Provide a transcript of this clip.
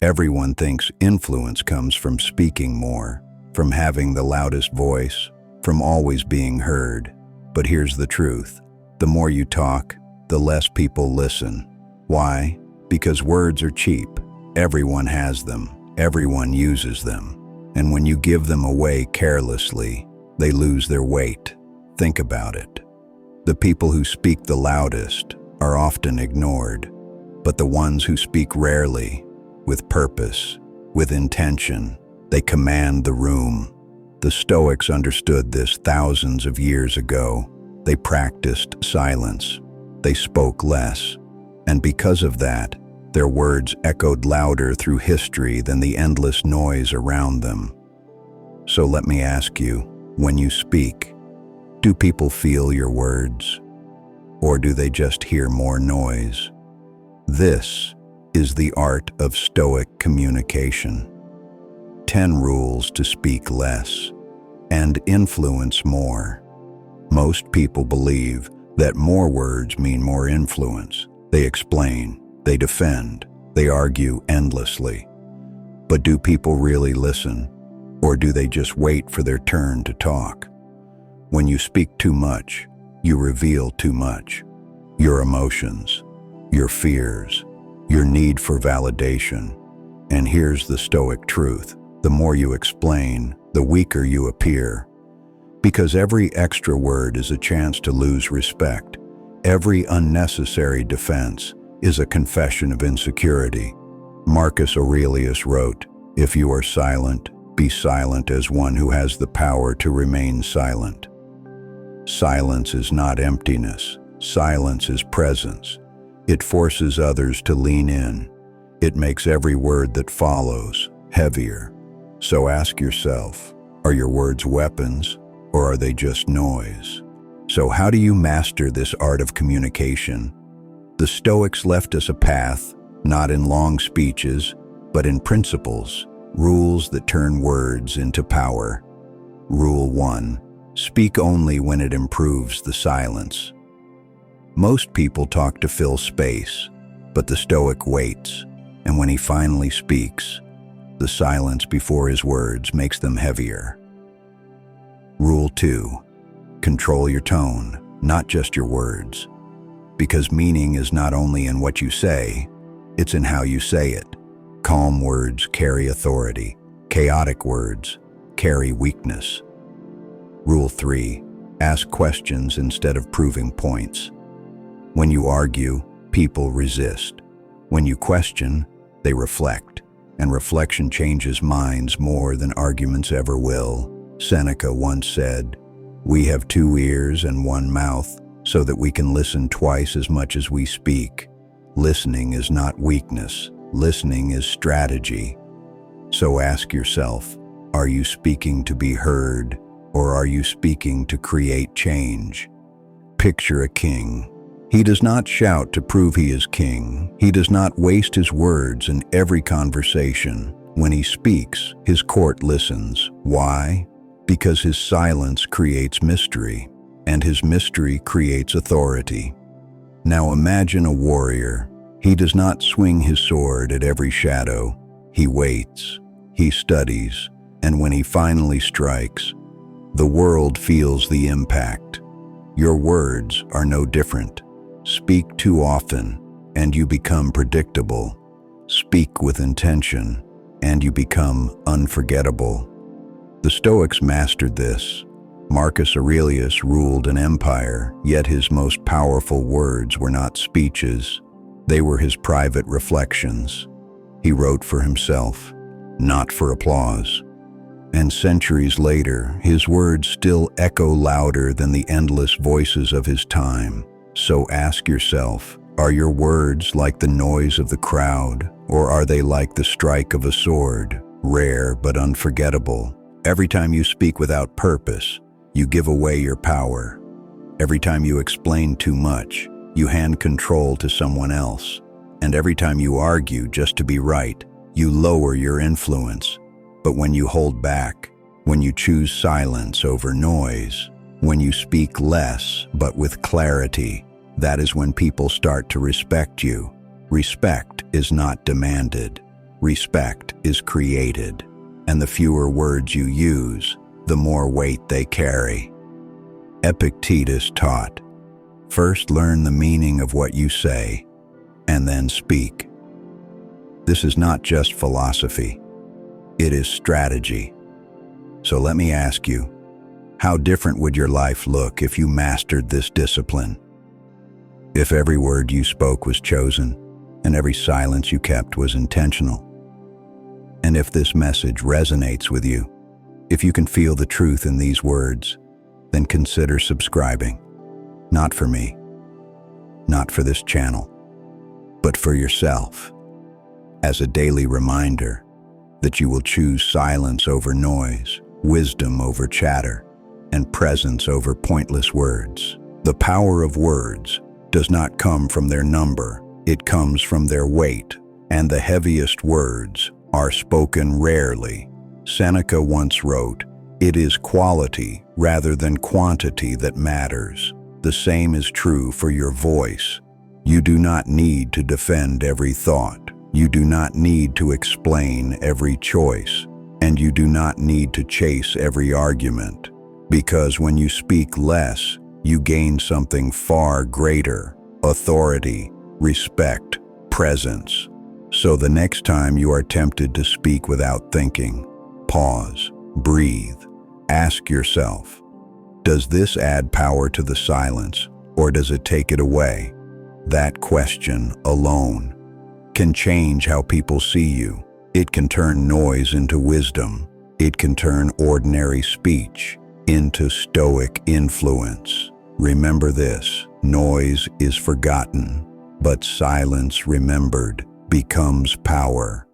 Everyone thinks influence comes from speaking more, from having the loudest voice, from always being heard. But here's the truth. The more you talk, the less people listen. Why? Because words are cheap. Everyone has them. Everyone uses them. And when you give them away carelessly, they lose their weight. Think about it. The people who speak the loudest are often ignored, but the ones who speak rarely, with purpose, with intention, they command the room. The Stoics understood this thousands of years ago. They practiced silence. They spoke less. And because of that, their words echoed louder through history than the endless noise around them. So let me ask you, when you speak, do people feel your words? Or do they just hear more noise? This is the art of Stoic communication. 10 rules to speak less and influence more. Most people believe that more words mean more influence. They explain, they defend, they argue endlessly. But do people really listen? Or do they just wait for their turn to talk? When you speak too much, you reveal too much. Your emotions, your fears, your need for validation. And here's the Stoic truth. The more you explain, the weaker you appear. Because every extra word is a chance to lose respect. Every unnecessary defense is a confession of insecurity. Marcus Aurelius wrote, "If you are silent, be silent as one who has the power to remain silent." Silence is not emptiness. Silence is presence. It forces others to lean in. It makes every word that follows heavier. So ask yourself, are your words weapons, or are they just noise? So how do you master this art of communication? The Stoics left us a path, not in long speeches, but in principles, rules that turn words into power. Rule 1. Speak only when it improves the silence. Most people talk to fill space, but the Stoic waits, and when he finally speaks, the silence before his words makes them heavier. Rule 2. Control your tone, not just your words. Because meaning is not only in what you say, it's in how you say it. Calm words carry authority. Chaotic words carry weakness. Rule 3. Ask questions instead of proving points. When you argue, people resist. When you question, they reflect. And reflection changes minds more than arguments ever will. Seneca once said, "We have 2 ears and 1 mouth, so that we can listen twice as much as we speak." Listening is not weakness. Listening is strategy. So ask yourself, are you speaking to be heard, or are you speaking to create change? Picture a king. He does not shout to prove he is king. He does not waste his words in every conversation. When he speaks, his court listens. Why? Because his silence creates mystery, and his mystery creates authority. Now imagine a warrior. He does not swing his sword at every shadow. He waits, he studies, and when he finally strikes, the world feels the impact. Your words are no different. Speak too often, and you become predictable. Speak with intention, and you become unforgettable. The Stoics mastered this. Marcus Aurelius ruled an empire, yet his most powerful words were not speeches. They were his private reflections. He wrote for himself, not for applause. And centuries later, his words still echo louder than the endless voices of his time. So ask yourself, are your words like the noise of the crowd, or are they like the strike of a sword, rare but unforgettable? Every time you speak without purpose, you give away your power. Every time you explain too much, you hand control to someone else. And every time you argue just to be right, you lower your influence. But when you hold back, when you choose silence over noise, when you speak less but with clarity, that is when people start to respect you. Respect is not demanded. respect is created, and the fewer words you use, the more weight they carry. Epictetus taught, "First learn the meaning of what you say, and then speak." This is not just philosophy, it is strategy. So let me ask you, how different would your life look if you mastered this discipline? If every word you spoke was chosen, and every silence you kept was intentional? And if this message resonates with you, if you can feel the truth in these words, then consider subscribing. Not for me, not for this channel, but for yourself, as a daily reminder that you will choose silence over noise, wisdom over chatter, and presence over pointless words. The power of words does not come from their number, it comes from their weight, and the heaviest words are spoken rarely. Seneca once wrote, "It is quality rather than quantity that matters." The same is true for your voice. You do not need to defend every thought. You do not need to explain every choice. And you do not need to chase every argument. Because when you speak less, you gain something far greater: authority, respect, presence. So the next time you are tempted to speak without thinking, pause, breathe, ask yourself, does this add power to the silence, or does it take it away? That question alone can change how people see you. It can turn noise into wisdom. It can turn ordinary speech into Stoic influence. Remember this: noise is forgotten, but silence remembered becomes power.